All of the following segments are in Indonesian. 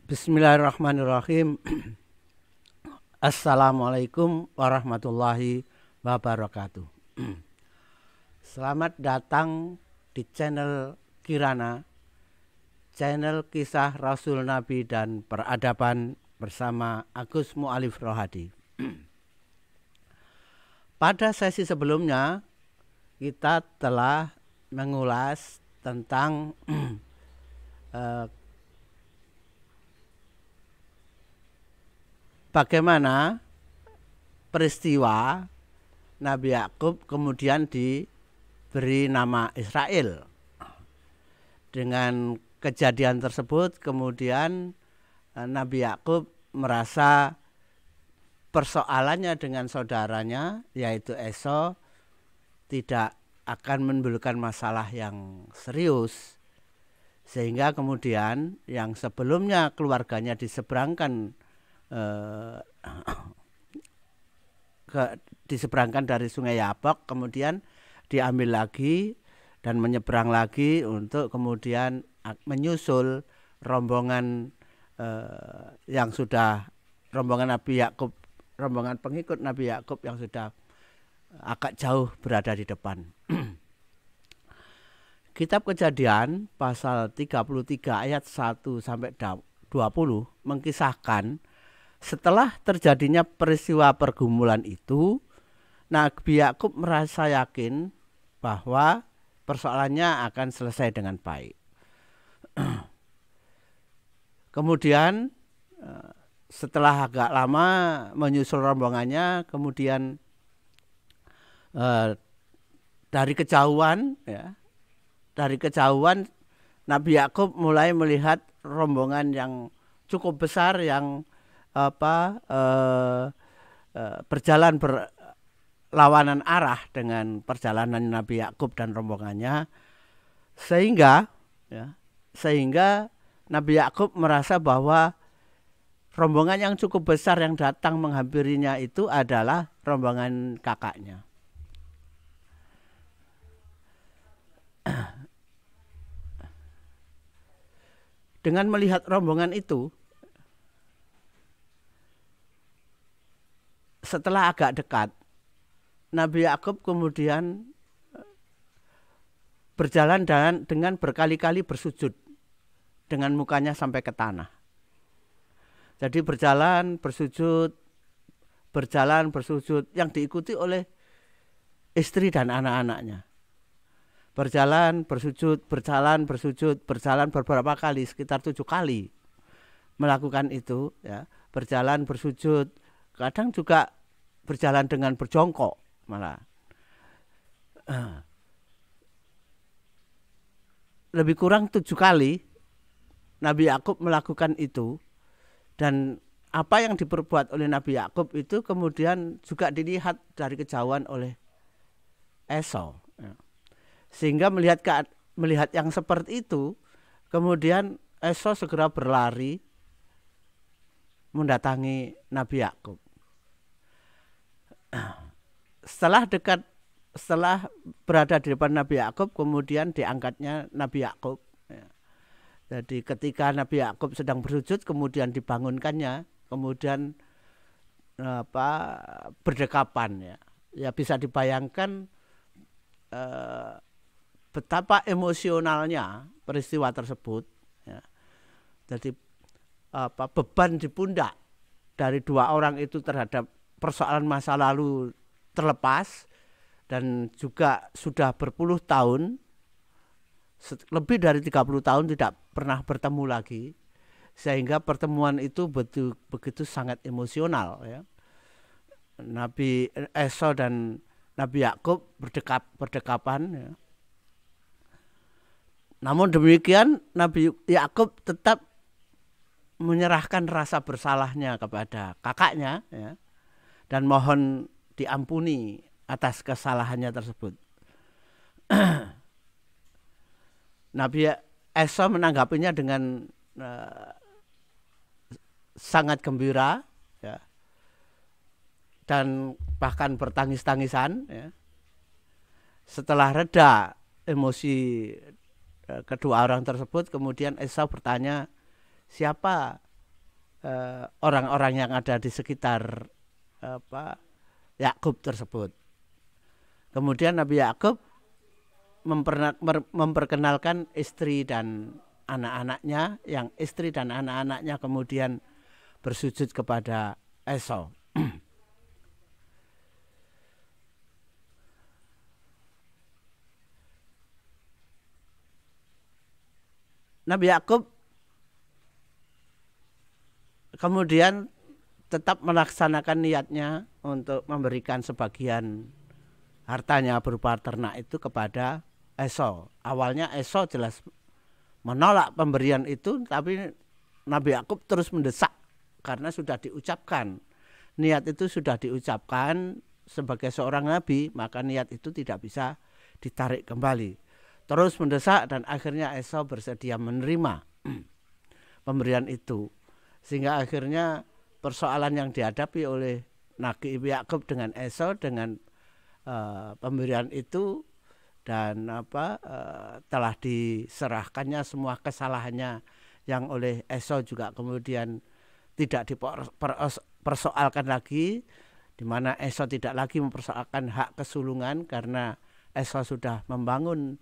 Bismillahirrahmanirrahim. Assalamualaikum warahmatullahi wabarakatuh. Selamat datang di channel Kirana, channel kisah Rasul Nabi dan peradaban bersama Agus Mu'alif Rohadi. Pada sesi sebelumnya kita telah mengulas tentang bagaimana peristiwa Nabi Yakub kemudian diberi nama Israel. Dengan kejadian tersebut kemudian Nabi Yakub merasa persoalannya dengan saudaranya yaitu Esau tidak akan menimbulkan masalah yang serius, sehingga kemudian yang sebelumnya keluarganya diseberangkan diseberangkan dari Sungai Yabok, kemudian diambil lagi dan menyeberang lagi untuk kemudian menyusul rombongan yang sudah rombongan Nabi Yakub, rombongan pengikut Nabi Yakub yang sudah agak jauh berada di depan. Kitab Kejadian pasal 33 ayat 1 sampai 20 mengkisahkan setelah terjadinya peristiwa pergumulan itu, Nabi Yakub merasa yakin bahwa persoalannya akan selesai dengan baik. Kemudian setelah agak lama menyusul rombongannya, kemudian dari kejauhan Nabi Yakub mulai melihat rombongan yang cukup besar yang berjalan berlawanan arah dengan perjalanan Nabi Yakub dan rombongannya, sehingga Nabi Yakub merasa bahwa rombongan yang cukup besar yang datang menghampirinya itu adalah rombongan kakaknya. Dengan melihat rombongan itu, setelah agak dekat, Nabi Yakub kemudian berjalan dengan berkali-kali bersujud dengan mukanya sampai ke tanah. Jadi berjalan bersujud yang diikuti oleh istri dan anak-anaknya. Berjalan bersujud beberapa kali, sekitar 7 kali melakukan itu, ya. Berjalan bersujud, kadang juga berjalan dengan berjongkok malah. Lebih kurang 7 kali Nabi Yakub melakukan itu, dan apa yang diperbuat oleh Nabi Yakub itu kemudian juga dilihat dari kejauhan oleh Esau. Sehingga melihat yang seperti itu, kemudian Esau segera berlari mendatangi Nabi Yakub. Setelah berada di depan Nabi Yakub, kemudian diangkatnya Nabi Yakub. Jadi ketika Nabi Yakub sedang bersujud, kemudian dibangunkannya, kemudian berdekapan, ya. Ya bisa dibayangkan betapa emosionalnya peristiwa tersebut, ya. Jadi beban di pundak dari dua orang itu terhadap persoalan masa lalu terlepas, dan juga sudah berpuluh tahun, lebih dari 30 tahun tidak pernah bertemu lagi, sehingga pertemuan itu begitu sangat emosional, ya. Nabi Esau dan Nabi Yakub berdekapan, ya. Namun demikian Nabi Yakub tetap menyerahkan rasa bersalahnya kepada kakaknya, ya, dan mohon diampuni atas kesalahannya tersebut. Nabi Esau menanggapinya dengan sangat gembira, ya, dan bahkan bertangis-tangisan, ya. Setelah reda emosi kedua orang tersebut, kemudian Esau bertanya, siapa orang-orang yang ada di sekitar Yakub tersebut. Kemudian Nabi Yakub memperkenalkan istri dan anak-anaknya, yang istri dan anak-anaknya kemudian bersujud kepada Esau. Nabi Yakub kemudian tetap melaksanakan niatnya untuk memberikan sebagian hartanya berupa ternak itu kepada Esau. Awalnya Esau jelas menolak pemberian itu, tapi Nabi Yakub terus mendesak karena sudah diucapkan. Niat itu sudah diucapkan sebagai seorang nabi, maka niat itu tidak bisa ditarik kembali. Terus mendesak dan akhirnya Esau bersedia menerima pemberian itu. Sehingga akhirnya persoalan yang dihadapi oleh Nabi Yakub dengan Esau dengan pemberian itu dan telah diserahkannya semua kesalahannya yang oleh Esau juga kemudian tidak dipersoalkan lagi, di mana Esau tidak lagi mempersoalkan hak kesulungan karena Esau sudah membangun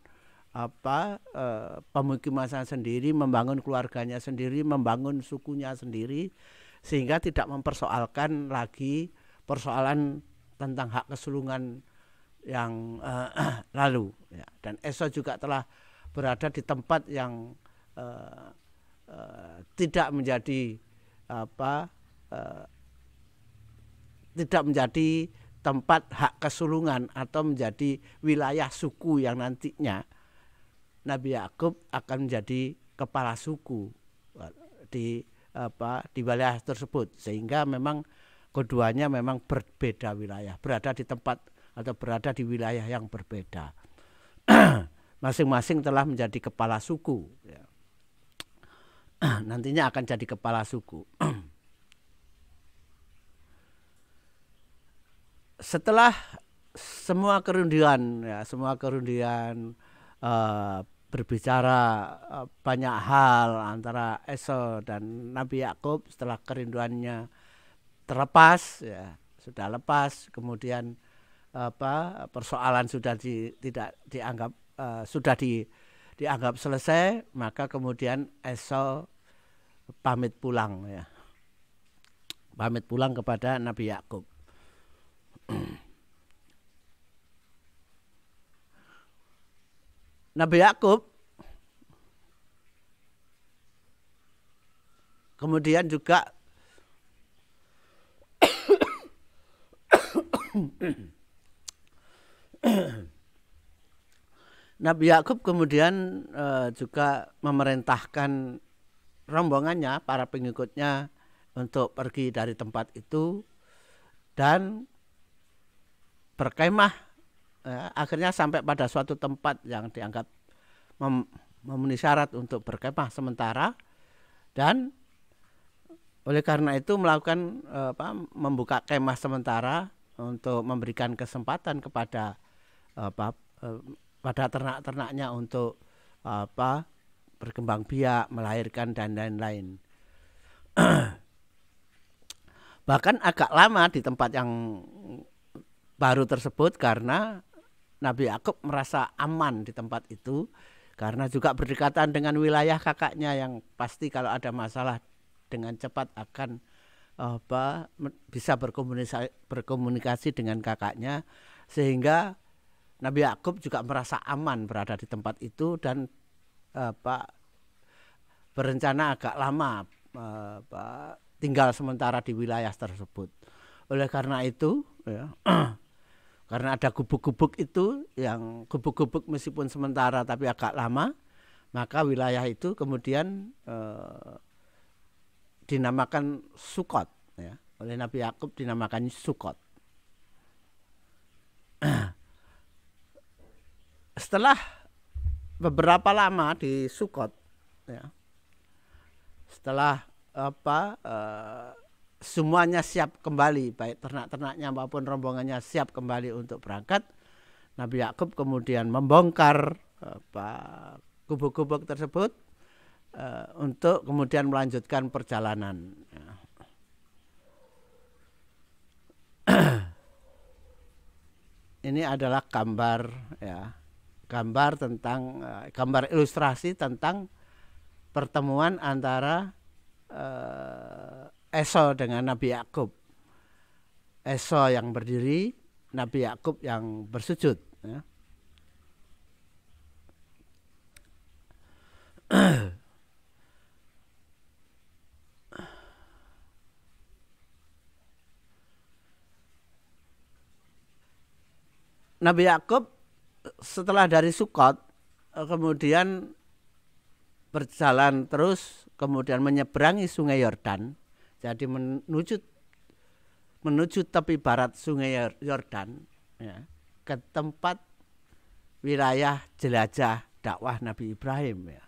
pemukiman sendiri, membangun keluarganya sendiri, membangun sukunya sendiri, sehingga tidak mempersoalkan lagi persoalan tentang hak kesulungan yang lalu. Ya. Dan Esau juga telah berada di tempat yang tidak menjadi tidak menjadi tempat hak kesulungan atau menjadi wilayah suku yang nantinya Nabi Yakub akan menjadi kepala suku di wilayah tersebut, sehingga memang keduanya memang berbeda wilayah, berada di tempat atau berada di wilayah yang berbeda. Masing-masing telah menjadi kepala suku. Nantinya akan jadi kepala suku. Setelah semua kerundian, berbicara banyak hal antara Esau dan Nabi Yakub, setelah kerinduannya terlepas, ya sudah lepas, kemudian persoalan sudah tidak dianggap dianggap selesai, maka kemudian Esau pamit pulang, ya, pamit pulang kepada Nabi Yakub. Nabi Yakub kemudian juga Nabi Yakub kemudian juga memerintahkan rombongannya, para pengikutnya, untuk pergi dari tempat itu dan berkemah. Akhirnya sampai pada suatu tempat yang dianggap memenuhi syarat untuk berkemah sementara, dan oleh karena itu melakukan membuka kemah sementara untuk memberikan kesempatan kepada pada ternak-ternaknya untuk berkembang biak, melahirkan dan lain-lain. Bahkan agak lama di tempat yang baru tersebut karena Nabi Yakub merasa aman di tempat itu, karena juga berdekatan dengan wilayah kakaknya yang pasti kalau ada masalah dengan cepat akan bisa berkomunikasi dengan kakaknya, sehingga Nabi Yakub juga merasa aman berada di tempat itu dan berencana agak lama tinggal sementara di wilayah tersebut. Oleh karena itu, ya, karena ada gubuk-gubuk itu, yang gubuk-gubuk meskipun sementara tapi agak lama, maka wilayah itu kemudian dinamakan Sukot, ya. Oleh Nabi Yakub dinamakan Sukot. Setelah beberapa lama di Sukot, ya, setelah semuanya siap kembali, baik ternak-ternaknya maupun rombongannya siap kembali untuk berangkat, Nabi Yakub kemudian membongkar gubuk-gubuk tersebut untuk kemudian melanjutkan perjalanan. ini adalah gambar ya, gambar tentang gambar ilustrasi tentang pertemuan antara Esau dengan Nabi Yakub. Esau yang berdiri, Nabi Yakub yang bersujud. Ya. Nabi Yakub setelah dari Sukot kemudian berjalan terus, kemudian menyeberangi Sungai Yordan, jadi menuju tepi barat Sungai Yordan, ya, ke tempat wilayah jelajah dakwah Nabi Ibrahim. Ya.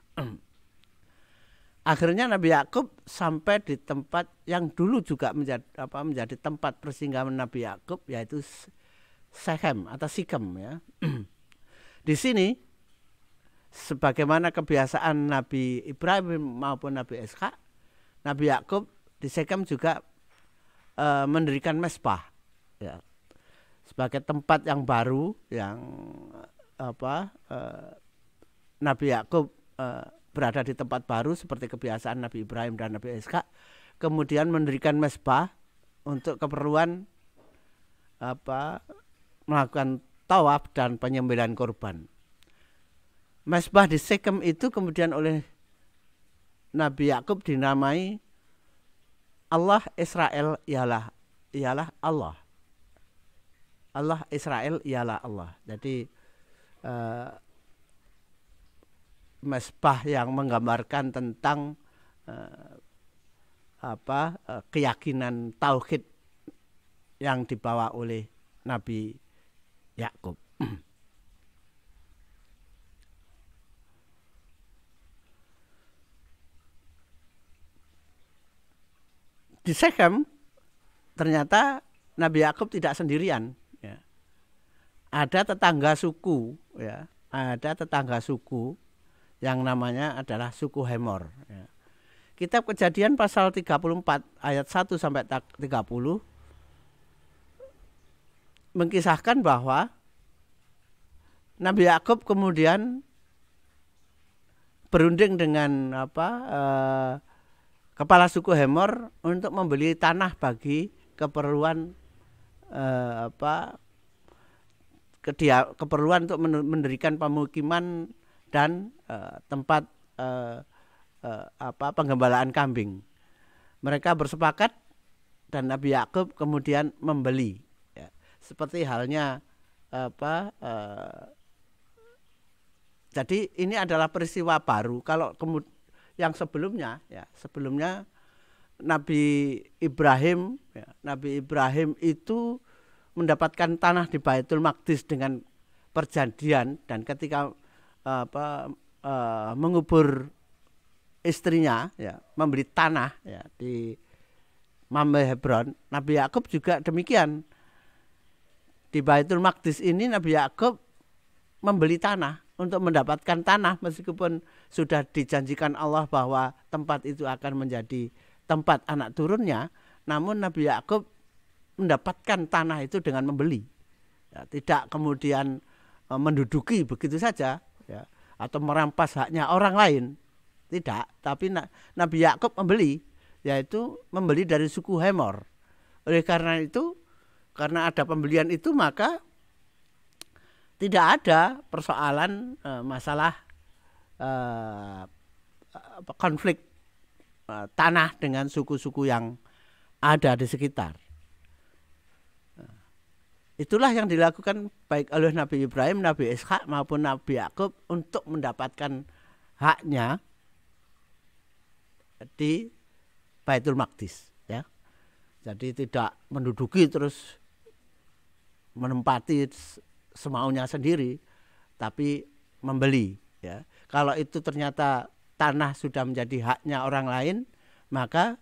Akhirnya Nabi Yakub sampai di tempat yang dulu juga menjadi tempat persinggahan Nabi Yakub, yaitu Shechem atau Sikem. Ya. Di sini, sebagaimana kebiasaan Nabi Ibrahim maupun Nabi Ishak, Nabi Yakub di Shechem juga mendirikan mezbah, ya, sebagai tempat yang baru yang Nabi Yakub berada di tempat baru seperti kebiasaan Nabi Ibrahim dan Nabi Ishak, kemudian mendirikan mezbah untuk keperluan melakukan tawaf dan penyembelihan korban. Mezbah di Shechem itu kemudian oleh Nabi Yakub dinamai Allah Israel ialah Allah. Allah Israel ialah Allah. Jadi mezbah yang menggambarkan tentang keyakinan tauhid yang dibawa oleh Nabi Yakub. Di Shechem ternyata Nabi Yakub tidak sendirian. Ya. Ada tetangga suku, ya, ada tetangga suku yang namanya adalah suku Hemor. Ya. Kitab Kejadian pasal 34 ayat 1 sampai 30 mengkisahkan bahwa Nabi Yakub kemudian berunding dengan kepala suku Hemor untuk membeli tanah bagi keperluan keperluan untuk mendirikan pemukiman dan tempat penggembalaan kambing. Mereka bersepakat dan Nabi Yakub kemudian membeli. Ya. Seperti halnya jadi ini adalah peristiwa baru. Kalau yang sebelumnya, ya, sebelumnya Nabi Ibrahim, ya, Nabi Ibrahim itu mendapatkan tanah di Baitul Maqdis dengan perjanjian, dan ketika mengubur istrinya, ya, membeli tanah, ya, di Mamre Hebron, Nabi Yakub juga demikian. Di Baitul Maqdis ini Nabi Yakub membeli tanah untuk mendapatkan tanah, meskipun sudah dijanjikan Allah bahwa tempat itu akan menjadi tempat anak turunnya, namun Nabi Yakub mendapatkan tanah itu dengan membeli, ya, tidak kemudian menduduki begitu saja, ya, atau merampas haknya orang lain, tidak, tapi Nabi Yakub membeli, yaitu membeli dari suku Hemor. Oleh karena itu, karena ada pembelian itu, maka tidak ada persoalan masalah konflik tanah dengan suku-suku yang ada di sekitar. Itulah yang dilakukan baik oleh Nabi Ibrahim, Nabi Ishak maupun Nabi Yakub untuk mendapatkan haknya di Baitul Maqdis, ya. Jadi tidak menduduki terus menempati semaunya sendiri, tapi membeli, ya. Kalau itu ternyata tanah sudah menjadi haknya orang lain, maka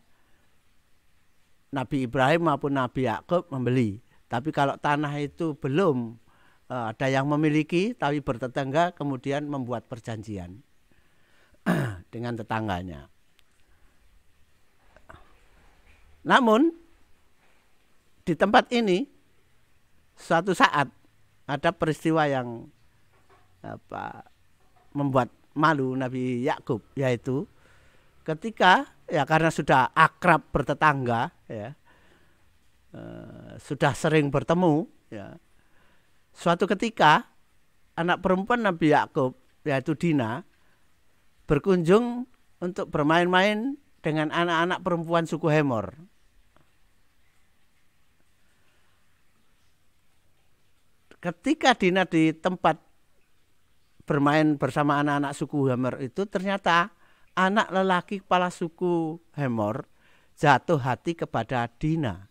Nabi Ibrahim maupun Nabi Yakub membeli. Tapi kalau tanah itu belum ada yang memiliki tapi bertetangga, kemudian membuat perjanjian dengan tetangganya. Namun di tempat ini suatu saat ada peristiwa yang membuat malu Nabi Yakub, yaitu ketika karena sudah akrab bertetangga, sudah sering bertemu, suatu ketika anak perempuan Nabi Yakub, yaitu Dina, berkunjung untuk bermain-main dengan anak-anak perempuan suku Hemor. Ketika Dina di tempat bermain bersama anak-anak suku Hemor itu, ternyata anak lelaki kepala suku Hemor jatuh hati kepada Dina.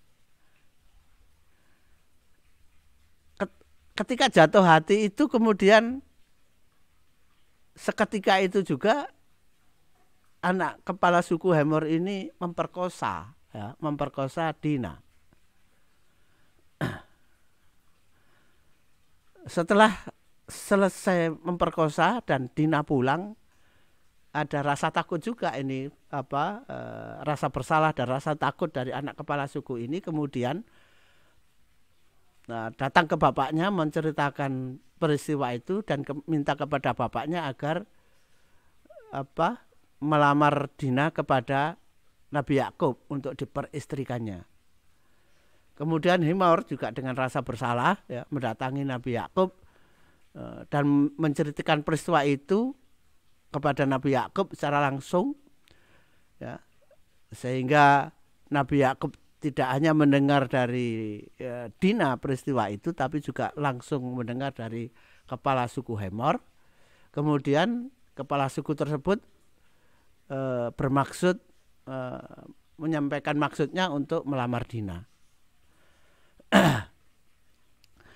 Ketika jatuh hati itu, kemudian seketika itu juga anak kepala suku Hemor ini memperkosa Dina. Setelah selesai memperkosa dan Dina pulang, ada rasa takut juga ini, rasa bersalah dan rasa takut dari anak kepala suku ini. Kemudian datang ke bapaknya menceritakan peristiwa itu dan minta kepada bapaknya agar melamar Dina kepada Nabi Yakub untuk diperistrikannya. Kemudian Hemor juga dengan rasa bersalah mendatangi Nabi Yakub dan menceritakan peristiwa itu kepada Nabi Yakub secara langsung, sehingga Nabi Yakub tidak hanya mendengar dari Dina peristiwa itu, tapi juga langsung mendengar dari kepala suku Hemor. Kemudian kepala suku tersebut bermaksud menyampaikan maksudnya untuk melamar Dina.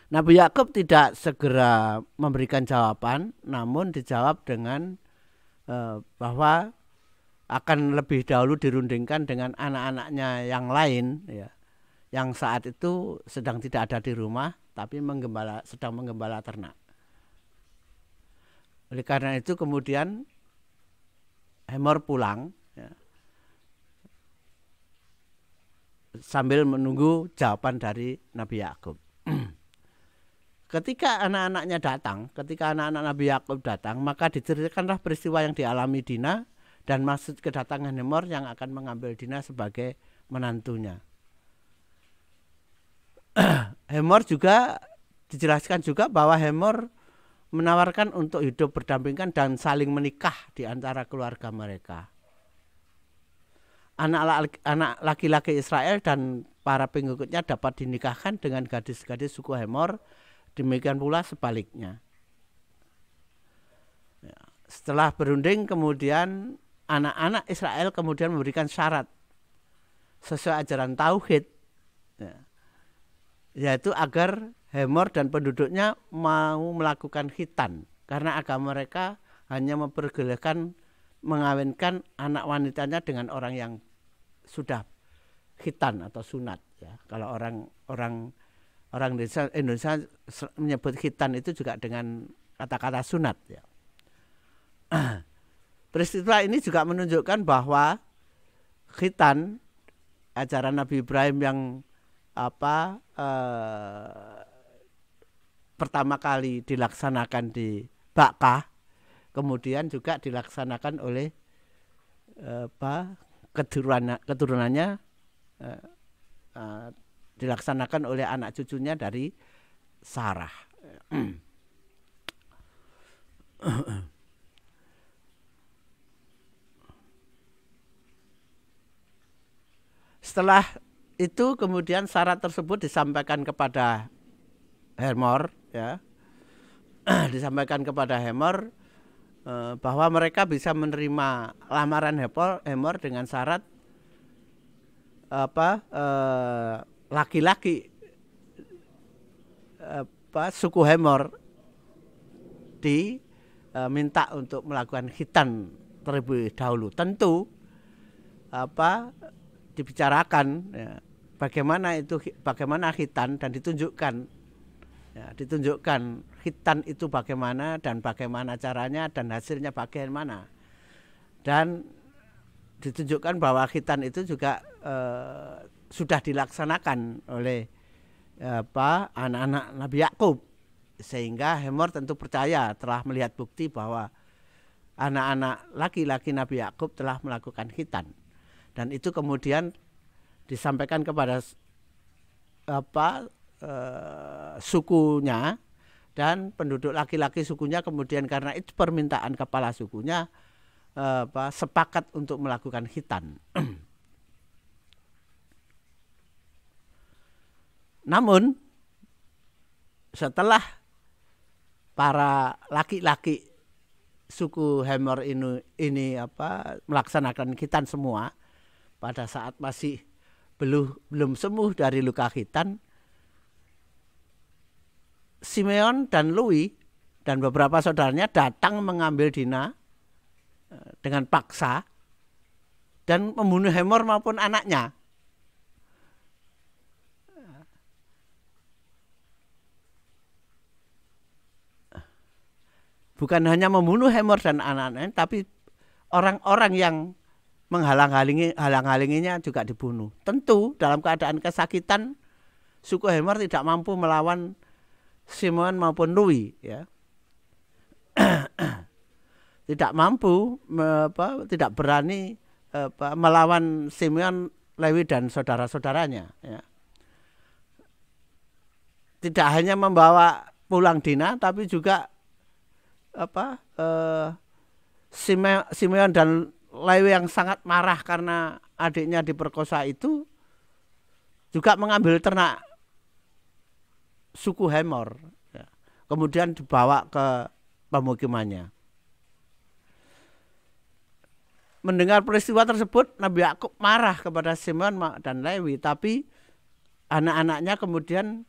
Nabi Yakub tidak segera memberikan jawaban, namun dijawab dengan bahwa akan lebih dahulu dirundingkan dengan anak-anaknya yang lain, yang saat itu sedang tidak ada di rumah, tapi sedang menggembala ternak. Oleh karena itu kemudian Hemor pulang, sambil menunggu jawaban dari Nabi Yakub. Ketika anak-anak Nabi Yakub datang, maka diceritakanlah peristiwa yang dialami Dina dan maksud kedatangan Hemor yang akan mengambil Dina sebagai menantunya. Hemor juga dijelaskan juga bahwa Hemor menawarkan untuk hidup berdampingan dan saling menikah di antara keluarga mereka. Anak laki-laki Israel dan para pengikutnya dapat dinikahkan dengan gadis-gadis suku Hemor, demikian pula sebaliknya. Setelah berunding, kemudian anak-anak Israel kemudian memberikan syarat sesuai ajaran Tauhid, yaitu agar Hemor dan penduduknya mau melakukan khitan, karena agama mereka hanya memperbolehkan mengawinkan anak wanitanya dengan orang yang sudah khitan atau sunat. Kalau orang Indonesia menyebut khitan itu juga dengan kata-kata sunat. Peristiwa ini juga menunjukkan bahwa khitan, ajaran Nabi Ibrahim yang pertama kali dilaksanakan di Bakkah, kemudian juga dilaksanakan oleh keturunannya, dilaksanakan oleh anak cucunya dari Sarah. Setelah itu kemudian syarat tersebut disampaikan kepada Hemor, disampaikan kepada Hemor bahwa mereka bisa menerima lamaran Hemor dengan syarat laki-laki suku Hemor diminta untuk melakukan khitan terlebih dahulu. Tentu dibicarakan bagaimana khitan dan ditunjukkan khitan itu bagaimana dan bagaimana caranya dan hasilnya bagaimana, dan ditunjukkan bahwa khitan itu juga sudah dilaksanakan oleh anak-anak Nabi Yakub Sehingga Hemor tentu percaya telah melihat bukti bahwa anak-anak laki-laki Nabi Yakub telah melakukan khitan. Dan itu kemudian disampaikan kepada sukunya, dan penduduk laki-laki sukunya kemudian karena itu permintaan kepala sukunya sepakat untuk melakukan khitan. Namun setelah para laki-laki suku Hemor ini melaksanakan khitan semua, pada saat masih belum sembuh dari luka khitan, Simeon dan Lewi dan beberapa saudaranya datang mengambil Dina dengan paksa dan membunuh Hemor maupun anaknya. Bukan hanya membunuh Hemor dan anak-anaknya, tapi orang-orang yang menghalang-halanginya juga dibunuh. Tentu dalam keadaan kesakitan, suku Hemor tidak mampu melawan Simeon maupun Lewi, ya. Tidak mampu, tidak berani melawan Simeon, Lewi dan saudara-saudaranya, ya. Tidak hanya membawa pulang Dina, tapi juga Simeon dan Lewi yang sangat marah karena adiknya diperkosa itu juga mengambil ternak suku Hemor, ya. Kemudian dibawa ke pemukimannya. Mendengar peristiwa tersebut, Nabi Yakub marah kepada Simeon dan Lewi, tapi anak-anaknya kemudian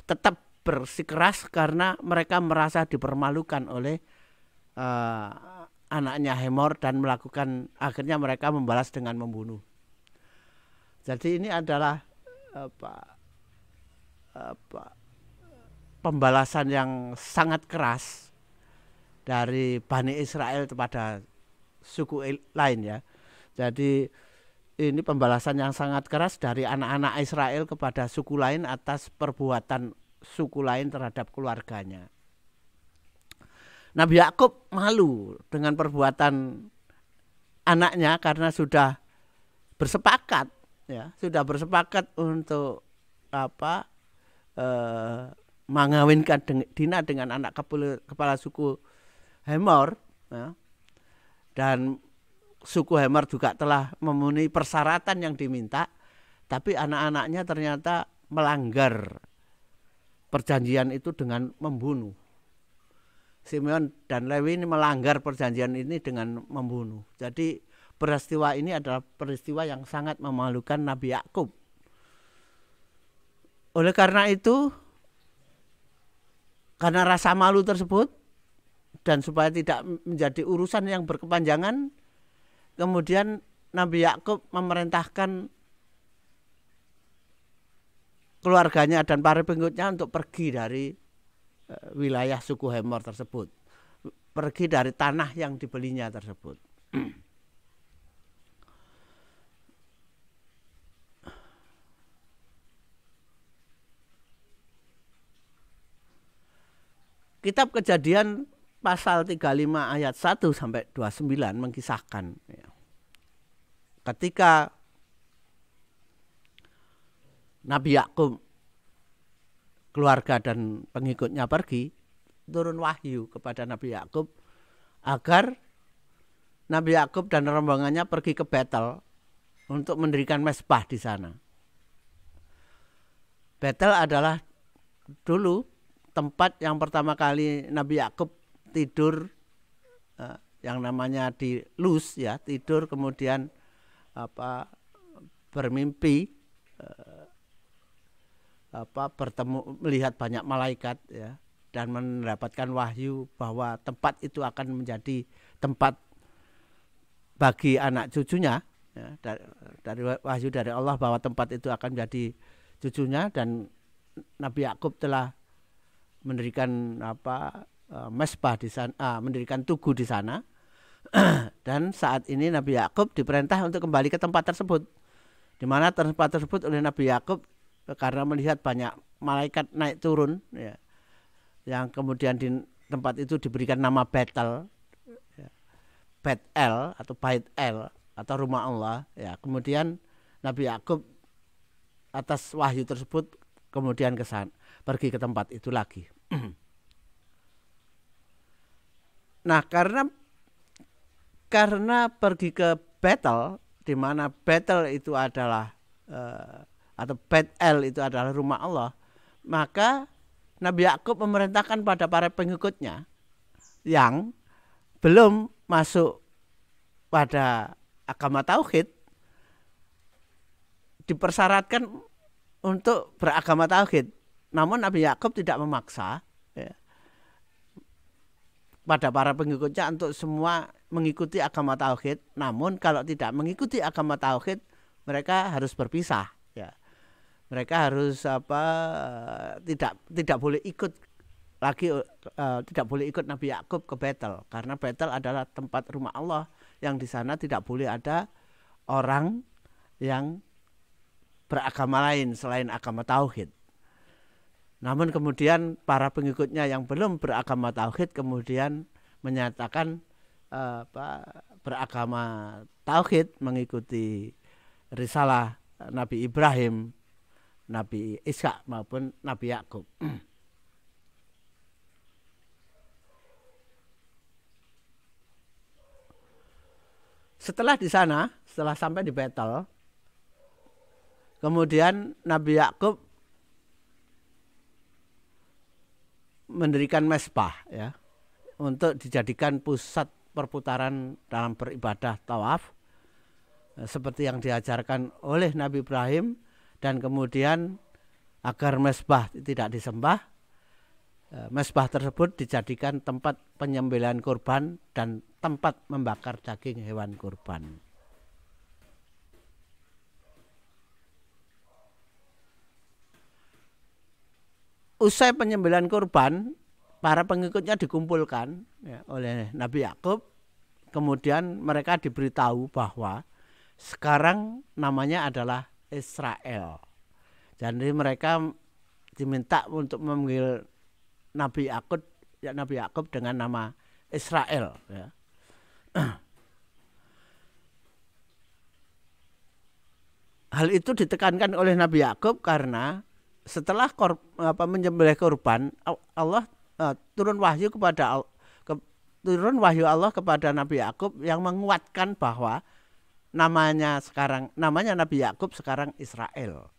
tetap bersikeras karena mereka merasa dipermalukan oleh anaknya Hemor dan akhirnya mereka membalas dengan membunuh. Jadi ini adalah pembalasan yang sangat keras dari Bani Israel kepada suku lain, ya. Jadi ini pembalasan yang sangat keras dari anak-anak Israel kepada suku lain atas perbuatan suku lain terhadap keluarganya. Nabi Yakub malu dengan perbuatan anaknya karena sudah bersepakat, ya, untuk mengawinkan Dina dengan anak kepala suku Hemor, ya. Dan suku Hemor juga telah memenuhi persyaratan yang diminta, tapi anak-anaknya ternyata melanggar perjanjian itu dengan membunuh. Simeon dan Lewi ini melanggar perjanjian ini dengan membunuh. Jadi peristiwa ini adalah peristiwa yang sangat memalukan Nabi Yakub. Oleh karena itu, karena rasa malu tersebut dan supaya tidak menjadi urusan yang berkepanjangan, kemudian Nabi Yakub memerintahkan keluarganya dan para pengikutnya untuk pergi dari wilayah suku Hemor tersebut, pergi dari tanah yang dibelinya tersebut. Kitab Kejadian pasal 35 ayat 1 sampai 29 mengisahkan, ya, ketika Nabi Yakub, keluarga dan pengikutnya pergi, turun wahyu kepada Nabi Yakub agar Nabi Yakub dan rombongannya pergi ke Betel untuk mendirikan mezbah di sana. Betel adalah dulu tempat yang pertama kali Nabi Yakub tidur, yang namanya di Luz, ya, tidur kemudian bermimpi, bertemu, melihat banyak malaikat, ya, dan mendapatkan wahyu bahwa tempat itu akan menjadi tempat bagi anak cucunya, ya, dari wahyu dari Allah bahwa tempat itu akan menjadi cucunya, dan Nabi Yakub telah mendirikan mezbah di sana, mendirikan tugu di sana. Dan saat ini Nabi Yakub diperintah untuk kembali ke tempat tersebut, di mana tempat tersebut oleh Nabi Yakub karena melihat banyak malaikat naik turun, ya, yang kemudian di tempat itu diberikan nama Betel, ya, Bet El atau Bait El atau rumah Allah. Ya, kemudian Nabi Yakub atas wahyu tersebut kemudian pergi ke tempat itu lagi. Nah, karena pergi ke Betel, di mana Betel itu adalah atau Bet El itu adalah rumah Allah, maka Nabi Yakub memerintahkan pada para pengikutnya yang belum masuk pada agama tauhid dipersyaratkan untuk beragama tauhid. Namun Nabi Yakub tidak memaksa, ya, pada para pengikutnya untuk semua mengikuti agama tauhid. Namun kalau tidak mengikuti agama tauhid, mereka harus berpisah. Ya. Mereka harus tidak boleh ikut lagi, tidak boleh ikut Nabi Yakub ke Betel, karena Betel adalah tempat rumah Allah yang di sana tidak boleh ada orang yang beragama lain selain agama tauhid. Namun kemudian para pengikutnya yang belum beragama tauhid kemudian menyatakan beragama tauhid, mengikuti risalah Nabi Ibrahim, Nabi Ishak maupun Nabi Yakub. Setelah sampai di Betel, kemudian Nabi Yakub mendirikan mezbah, ya, untuk dijadikan pusat perputaran dalam beribadah tawaf, seperti yang diajarkan oleh Nabi Ibrahim. Dan kemudian agar mezbah tidak disembah, mezbah tersebut dijadikan tempat penyembelihan kurban dan tempat membakar daging hewan kurban. Usai penyembelihan kurban, para pengikutnya dikumpulkan, ya, oleh Nabi Yakub. Kemudian mereka diberitahu bahwa sekarang namanya adalah Israel. Jadi mereka diminta untuk memanggil Nabi Yakub dengan nama Israel, ya. Hal itu ditekankan oleh Nabi Yakub karena setelah menyembelih kurban, Allah turun wahyu Allah kepada Nabi Yakub yang menguatkan bahwa namanya Nabi Yakub sekarang Israel.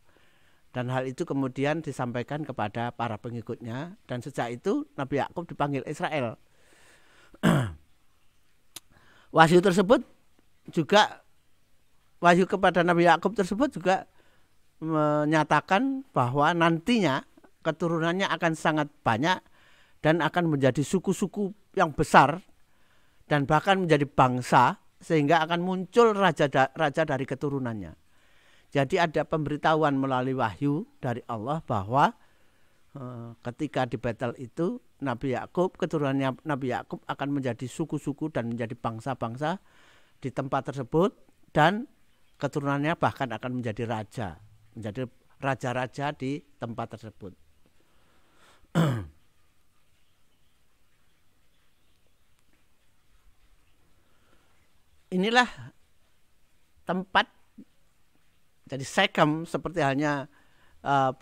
Dan hal itu kemudian disampaikan kepada para pengikutnya, dan sejak itu Nabi Yakub dipanggil Israel. Wahyu kepada Nabi Yakub tersebut juga menyatakan bahwa nantinya keturunannya akan sangat banyak dan akan menjadi suku-suku yang besar dan bahkan menjadi bangsa, sehingga akan muncul raja dari keturunannya. Jadi ada pemberitahuan melalui wahyu dari Allah bahwa ketika di Betel itu keturunannya Nabi Yakub akan menjadi suku-suku dan menjadi bangsa-bangsa di tempat tersebut, dan keturunannya bahkan akan menjadi raja-raja di tempat tersebut. Inilah tempat, jadi Syechem, seperti halnya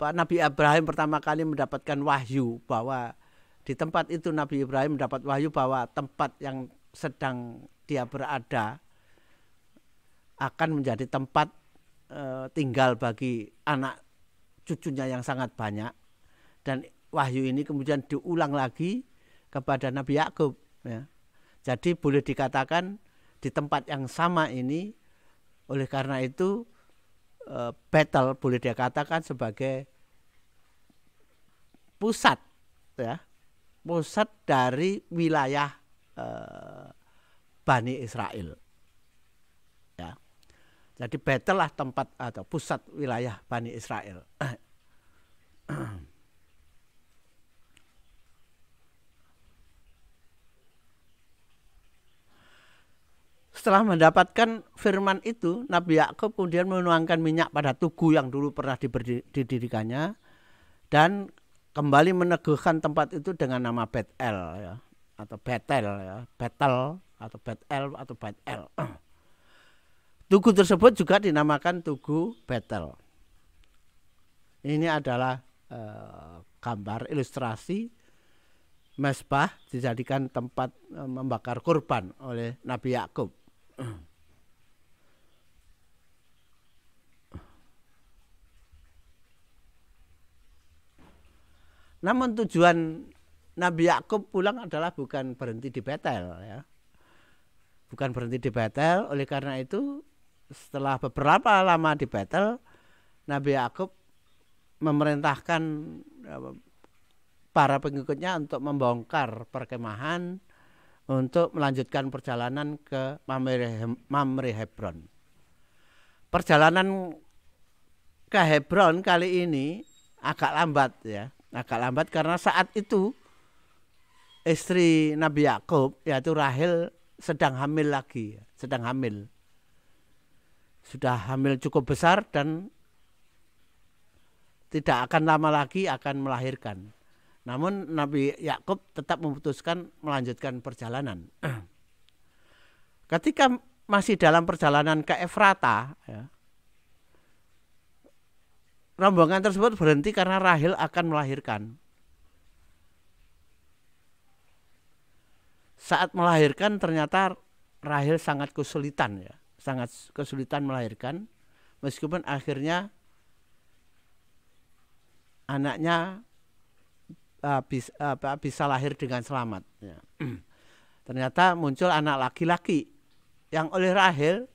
Nabi Ibrahim pertama kali mendapatkan wahyu bahwa di tempat itu Nabi Ibrahim mendapat wahyu bahwa tempat yang sedang dia berada akan menjadi tempat tinggal bagi anak cucunya yang sangat banyak. Dan wahyu ini kemudian diulang lagi kepada Nabi Yakub, ya. Jadi boleh dikatakan di tempat yang sama ini, oleh karena itu Betel boleh dikatakan sebagai pusat, ya, pusat dari wilayah Bani Israel, ya. Jadi Betel lah tempat atau pusat wilayah Bani Israel. Setelah mendapatkan firman itu, Nabi Yakub kemudian menuangkan minyak pada tugu yang dulu pernah didirikannya, dan kembali meneguhkan tempat itu dengan nama Bet-El ya, atau Betel ya, Betel atau Bet-El atau Bet-El. Tugu tersebut juga dinamakan Tugu Betel. Ini adalah gambar ilustrasi mezbah dijadikan tempat membakar kurban oleh Nabi Yakub. Namun tujuan Nabi Yakub pulang adalah bukan berhenti di Betel ya. Bukan berhenti di Betel, oleh karena itu setelah beberapa lama di Betel, Nabi Yakub memerintahkan para pengikutnya untuk membongkar perkemahan untuk melanjutkan perjalanan ke Mamre Hebron. Perjalanan ke Hebron kali ini agak lambat ya, agak lambat karena saat itu istri Nabi Yakub yaitu Rahel sedang hamil lagi, sedang hamil. Sudah hamil cukup besar dan tidak akan lama lagi akan melahirkan. Namun Nabi Yakub tetap memutuskan melanjutkan perjalanan. Ketika masih dalam perjalanan ke Efrata, ya, rombongan tersebut berhenti karena Rahel akan melahirkan. Saat melahirkan ternyata Rahel sangat kesulitan ya, sangat kesulitan melahirkan, meskipun akhirnya anaknya bisa lahir dengan selamat. Ya. Ternyata muncul anak laki-laki yang oleh Rahel,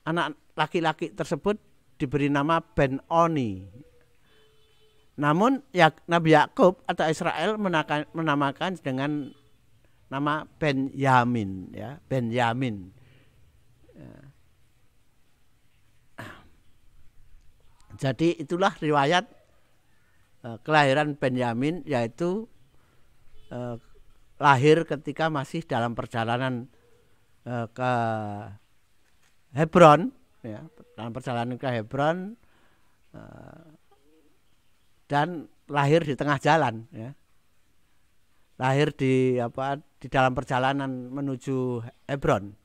anak laki-laki tersebut diberi nama Ben-Oni. Namun Nabi Yakub atau Israel menamakan dengan nama Benyamin, ya, Benyamin. Ya. Jadi itulah riwayat kelahiran Benyamin, yaitu lahir ketika masih dalam perjalanan ke Hebron, ya, dalam perjalanan ke Hebron dan lahir di tengah jalan, ya. Lahir di dalam perjalanan menuju Hebron.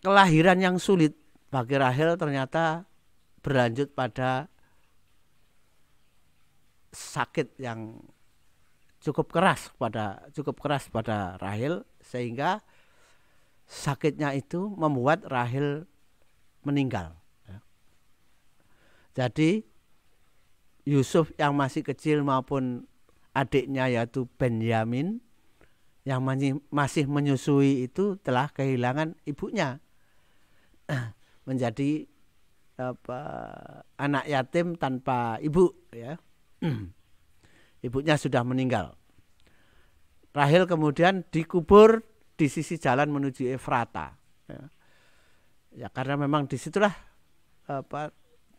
Kelahiran yang sulit bagi Rahel ternyata berlanjut pada sakit yang cukup keras pada Rahel, sehingga sakitnya itu membuat Rahel meninggal. Jadi Yusuf yang masih kecil maupun adiknya yaitu Benyamin yang masih menyusui itu telah kehilangan ibunya, menjadi anak yatim tanpa ibu, ya. Ibunya sudah meninggal. Rahel kemudian dikubur di sisi jalan menuju Efrata, ya karena memang disitulah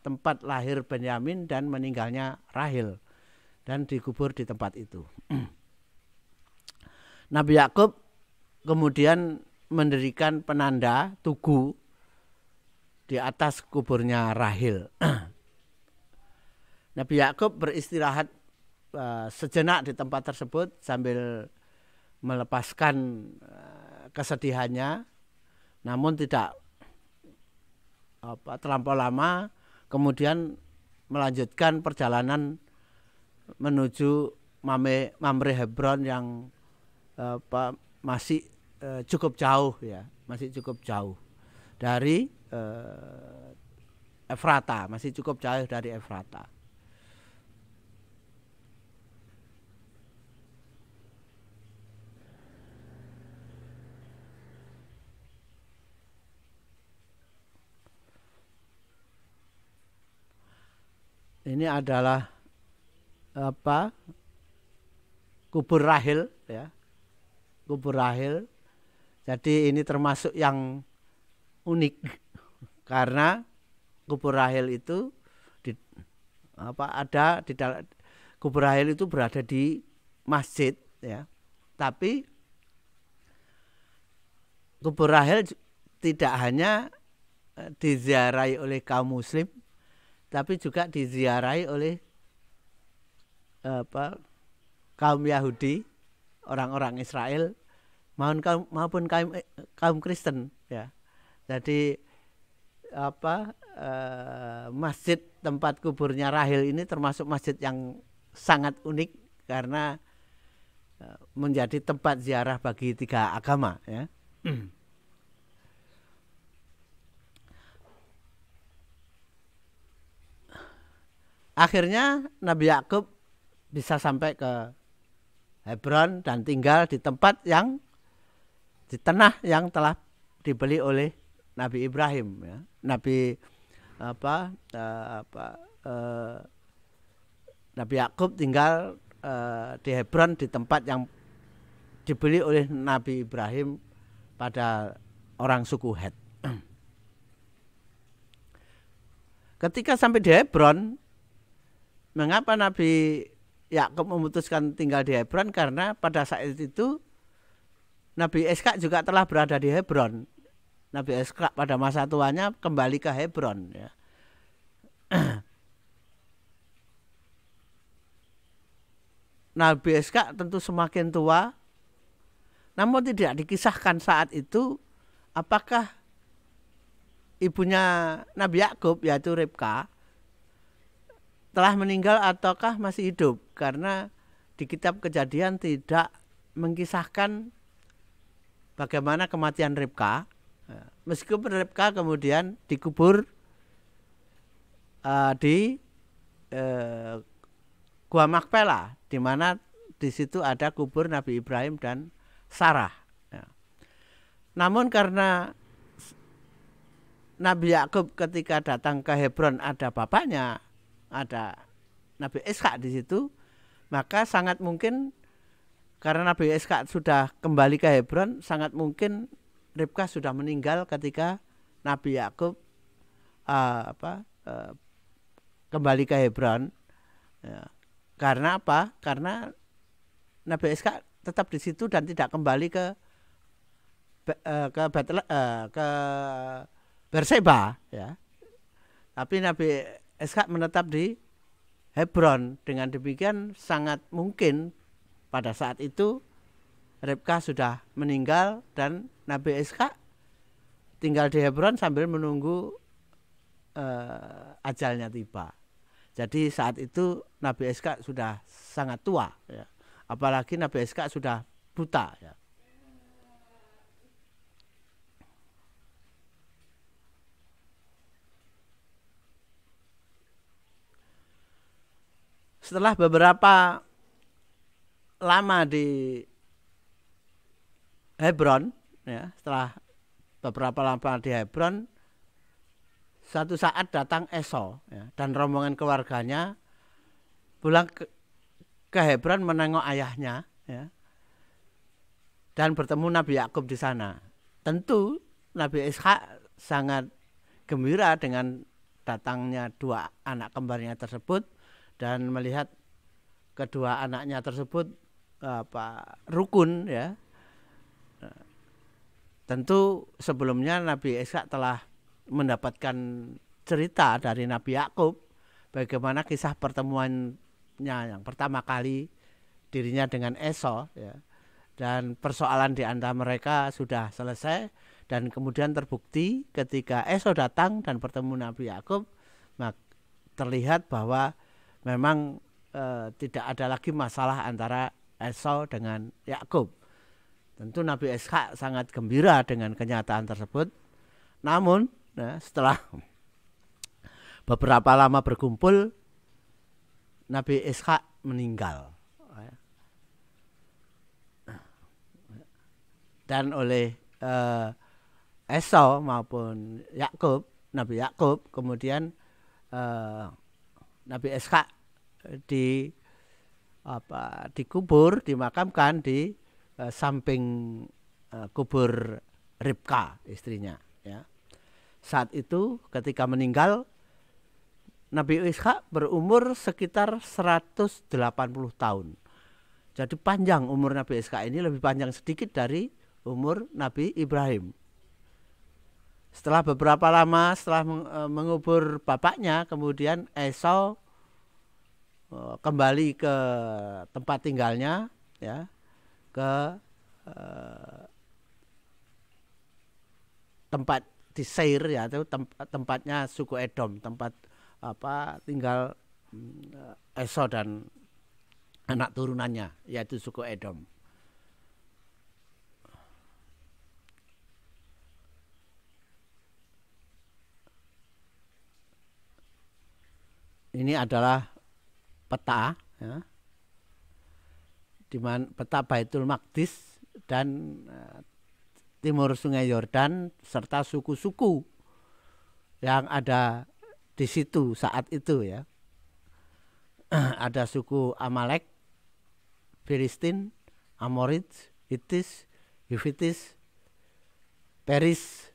tempat lahir Benyamin dan meninggalnya Rahel, dan dikubur di tempat itu. Nabi Yakub kemudian mendirikan penanda tugu di atas kuburnya Rahel. Nabi Yakub beristirahat sejenak di tempat tersebut sambil melepaskan kesedihannya, namun tidak terlampau lama, kemudian melanjutkan perjalanan menuju Mamre Hebron yang masih cukup jauh, ya, masih cukup jauh dari Efrata, masih cukup jauh dari Efrata. Ini adalah kubur Rahel, ya, kubur Rahel. Jadi ini termasuk yang unik karena kubur Rahel itu kubur Rahel itu berada di masjid, ya, tapi kubur Rahel tidak hanya diziarahi oleh kaum muslim, tapi juga diziarahi oleh kaum Yahudi, orang-orang Israel maupun kaum Kristen ya. Jadi masjid tempat kuburnya Rahel ini termasuk masjid yang sangat unik karena menjadi tempat ziarah bagi 3 agama ya. Akhirnya Nabi Yakub bisa sampai ke Hebron dan tinggal di tempat yang di tanah yang telah dibeli oleh Nabi Ibrahim ya. Nabi Yakub tinggal di Hebron di tempat yang dibeli oleh Nabi Ibrahim pada orang suku Het. Ketika sampai di Hebron, mengapa Nabi Yakub memutuskan tinggal di Hebron? Karena pada saat itu Nabi Ishak juga telah berada di Hebron. Nabi Ishak pada masa tuanya kembali ke Hebron ya. Nabi Ishak tentu semakin tua, namun tidak dikisahkan saat itu apakah ibunya Nabi Yakub yaitu Ribka telah meninggal ataukah masih hidup, karena di kitab Kejadian tidak mengkisahkan bagaimana kematian Ribka. Meskipun Ribka kemudian dikubur di Gua Makpela, di mana di situ ada kubur Nabi Ibrahim dan Sarah. Namun karena Nabi Yakub ketika datang ke Hebron ada bapaknya, ada Nabi Ishak di situ, maka sangat mungkin karena Nabi Ishak sudah kembali ke Hebron, sangat mungkin Ribka sudah meninggal ketika Nabi Yakub kembali ke Hebron. Ya. Karena apa? Karena Nabi Ishak tetap di situ dan tidak kembali ke Berseba ya. Tapi Nabi Ishak menetap di Hebron. Dengan demikian sangat mungkin pada saat itu Ribka sudah meninggal dan Nabi Ishak tinggal di Hebron sambil menunggu ajalnya tiba. Jadi saat itu Nabi Ishak sudah sangat tua ya. Apalagi Nabi Ishak sudah buta ya. Setelah beberapa lama di Hebron ya, setelah beberapa lama di Hebron, suatu saat datang Esau ya, dan rombongan keluarganya pulang ke Hebron menengok ayahnya ya, dan bertemu Nabi Yakub di sana. Tentu Nabi Ishak sangat gembira dengan datangnya 2 anak kembarnya tersebut dan melihat kedua anaknya tersebut rukun ya. Tentu sebelumnya Nabi Ishak telah mendapatkan cerita dari Nabi Yakub bagaimana kisah pertemuannya yang pertama kali dirinya dengan Esau ya. Dan persoalan di antara mereka sudah selesai dan kemudian terbukti ketika Esau datang dan bertemu Nabi Yakub, terlihat bahwa memang tidak ada lagi masalah antara Esau dengan Yakub. Tentu Nabi Ishak sangat gembira dengan kenyataan tersebut. Namun setelah beberapa lama berkumpul, Nabi Ishak meninggal. Dan oleh Esau maupun Yakub, Nabi Yakub, kemudian Nabi Ishak dikubur, dimakamkan di samping kubur Ribka istrinya ya. Saat itu ketika meninggal, Nabi Ishak berumur sekitar 180 tahun. Jadi panjang umur Nabi Ishak ini, lebih panjang sedikit dari umur Nabi Ibrahim. Setelah beberapa lama setelah mengubur bapaknya, kemudian Esau kembali ke tempat tinggalnya, ya, ke tempat di Seir, ya, itu tempatnya suku Edom, tempat tinggal Esau dan anak turunannya, yaitu suku Edom. Ini adalah peta, ya, di mana peta Baitul Maqdis dan timur Sungai Yordan serta suku-suku yang ada di situ saat itu, ya. Ada suku Amalek, Filistin, Amorit, Hitis, Hivitis, Peris,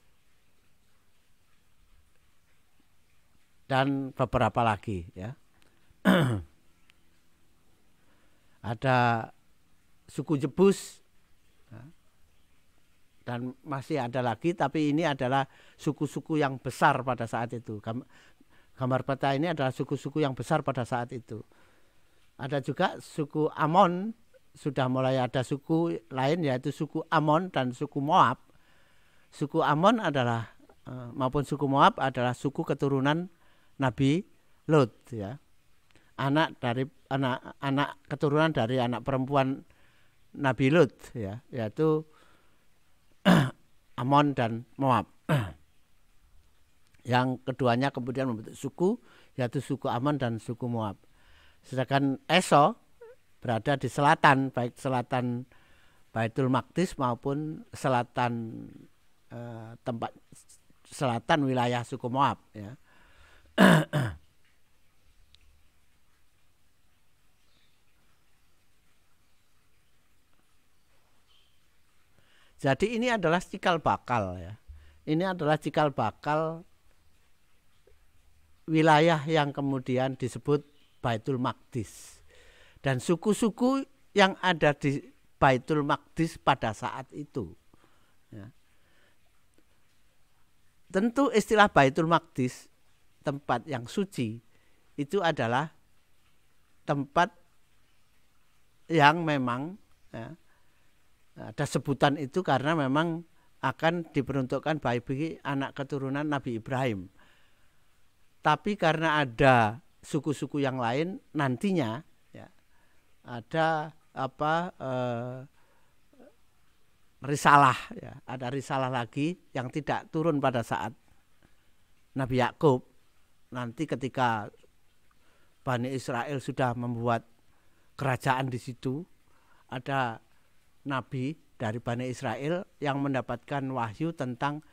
dan beberapa lagi, ya. Ada suku Jebus, ya, dan masih ada lagi, tapi ini adalah suku-suku yang besar pada saat itu. Gambar peta ini adalah suku-suku yang besar pada saat itu. Ada juga suku Amon, sudah mulai ada suku lain, yaitu suku Amon dan suku Moab. Suku Amon adalah maupun suku Moab adalah suku keturunan Nabi Lot, ya. Anak keturunan dari anak perempuan Nabi Lot, ya, yaitu Amon dan Moab. Yang keduanya kemudian membentuk suku, yaitu suku Amon dan suku Moab. Sedangkan Esau berada di selatan, baik selatan Baitul Maqdis maupun selatan tempat selatan wilayah suku Moab, ya. Jadi ini adalah cikal bakal, ya. Ini adalah cikal bakal wilayah yang kemudian disebut Baitul Maqdis. Dan suku-suku yang ada di Baitul Maqdis pada saat itu, ya. Tentu istilah Baitul Maqdis, tempat yang suci, itu adalah tempat yang memang, ya, ada sebutan itu karena memang akan diperuntukkan bagi anak keturunan Nabi Ibrahim. Tapi karena ada suku-suku yang lain nantinya, ya, ada risalah, ya, ada risalah lagi yang tidak turun pada saat Nabi Yakub. Nanti ketika Bani Israel sudah membuat kerajaan di situ, ada nabi dari Bani Israel yang mendapatkan wahyu tentang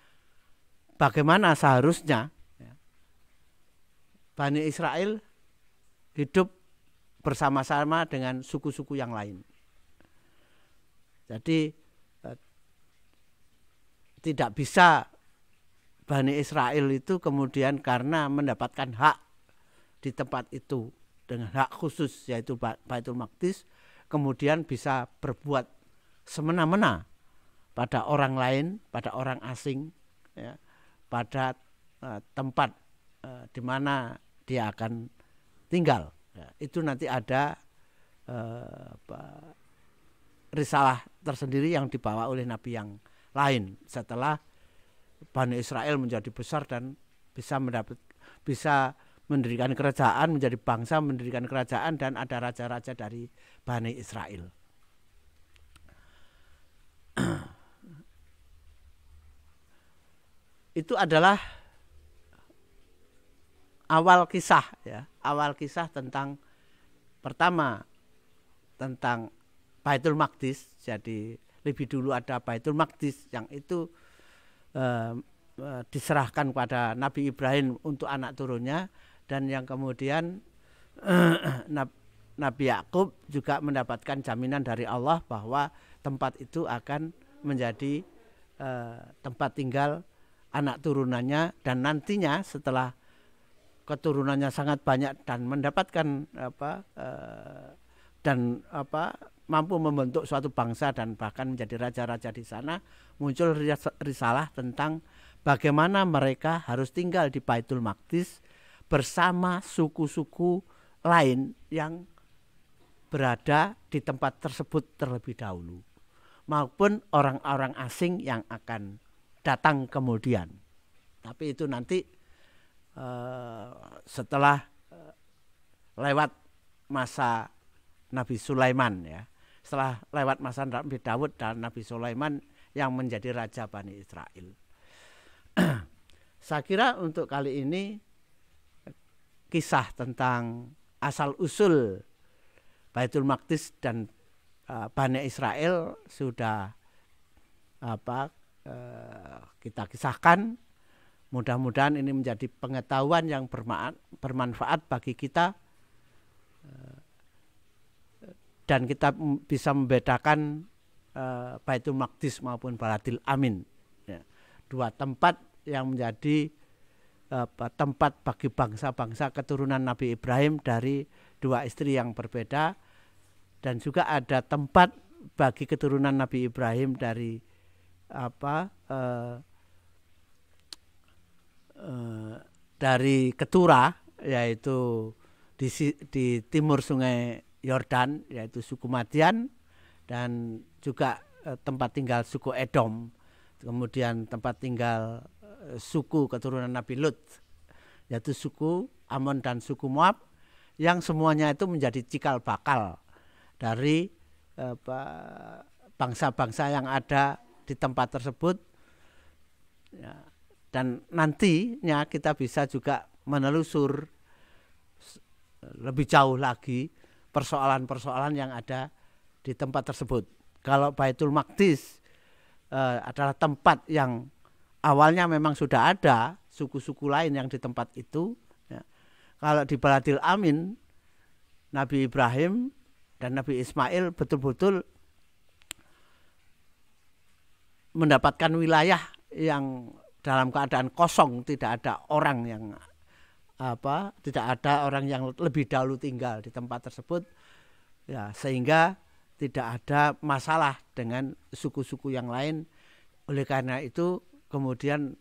bagaimana seharusnya, ya, Bani Israel hidup bersama-sama dengan suku-suku yang lain. Jadi tidak bisa Bani Israel itu kemudian karena mendapatkan hak di tempat itu dengan hak khusus, yaitu Baitul Maqdis, kemudian bisa berbuat semena-mena pada orang lain, pada orang asing, ya, pada tempat di mana dia akan tinggal. Ya, itu nanti ada risalah tersendiri yang dibawa oleh nabi yang lain setelah Bani Israel menjadi besar dan bisa mendirikan kerajaan, menjadi bangsa, mendirikan kerajaan, dan ada raja-raja dari Bani Israel. Itu adalah awal kisah, ya, awal kisah tentang pertama tentang Baitul Maqdis. Jadi lebih dulu ada Baitul Maqdis yang itu diserahkan pada Nabi Ibrahim untuk anak turunnya, dan yang kemudian Nabi Yakub juga mendapatkan jaminan dari Allah bahwa tempat itu akan menjadi tempat tinggal anak turunannya, dan nantinya setelah keturunannya sangat banyak dan mendapatkan mampu membentuk suatu bangsa dan bahkan menjadi raja-raja di sana, muncul risalah tentang bagaimana mereka harus tinggal di Baitul Maqdis bersama suku-suku lain yang berada di tempat tersebut terlebih dahulu, maupun orang-orang asing yang akan datang kemudian. Tapi itu nanti setelah lewat masa Nabi Sulaiman, ya. Setelah lewat masa Nabi Daud dan Nabi Sulaiman yang menjadi raja Bani Israel. Saya kira untuk kali ini kisah tentang asal usul Baitul Maqdis dan Bani Israel sudah kita kisahkan. Mudah-mudahan ini menjadi pengetahuan yang bermanfaat bagi kita, dan kita bisa membedakan Baitul Maqdis maupun Baladil Amin, ya. Dua tempat yang menjadi tempat bagi bangsa-bangsa keturunan Nabi Ibrahim dari dua istri yang berbeda, dan juga ada tempat bagi keturunan Nabi Ibrahim dari dari Ketura, yaitu di timur Sungai Yordan, yaitu suku Madian, dan juga tempat tinggal suku Edom, kemudian tempat tinggal suku keturunan Nabi Lut, yaitu suku Amon dan suku Moab, yang semuanya itu menjadi cikal bakal dari bangsa-bangsa yang ada di tempat tersebut, ya. Dan nantinya kita bisa juga menelusur lebih jauh lagi persoalan-persoalan yang ada di tempat tersebut. Kalau Baitul Maqdis adalah tempat yang awalnya memang sudah ada suku-suku lain yang di tempat itu, ya. Kalau di Baladil Amin, Nabi Ibrahim dan Nabi Ismail betul-betul mendapatkan wilayah yang dalam keadaan kosong, tidak ada orang yang tidak ada orang yang lebih dahulu tinggal di tempat tersebut, ya, sehingga tidak ada masalah dengan suku-suku yang lain. Oleh karena itu kemudian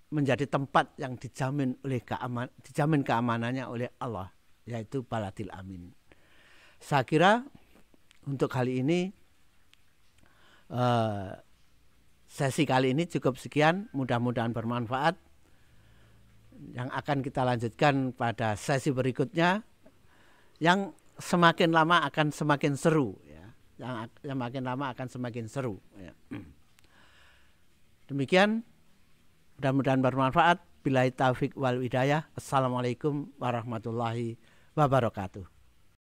menjadi tempat yang dijamin keamanannya oleh Allah, yaitu Baladil Amin. Saya kira untuk kali ini sesi kali ini cukup sekian, mudah-mudahan bermanfaat. Yang akan kita lanjutkan pada sesi berikutnya, yang semakin lama akan semakin seru, ya. Yang makin lama akan semakin seru, ya. Demikian, mudah-mudahan bermanfaat. Billahi taufik wal hidayah. Assalamualaikum warahmatullahi wabarakatuh.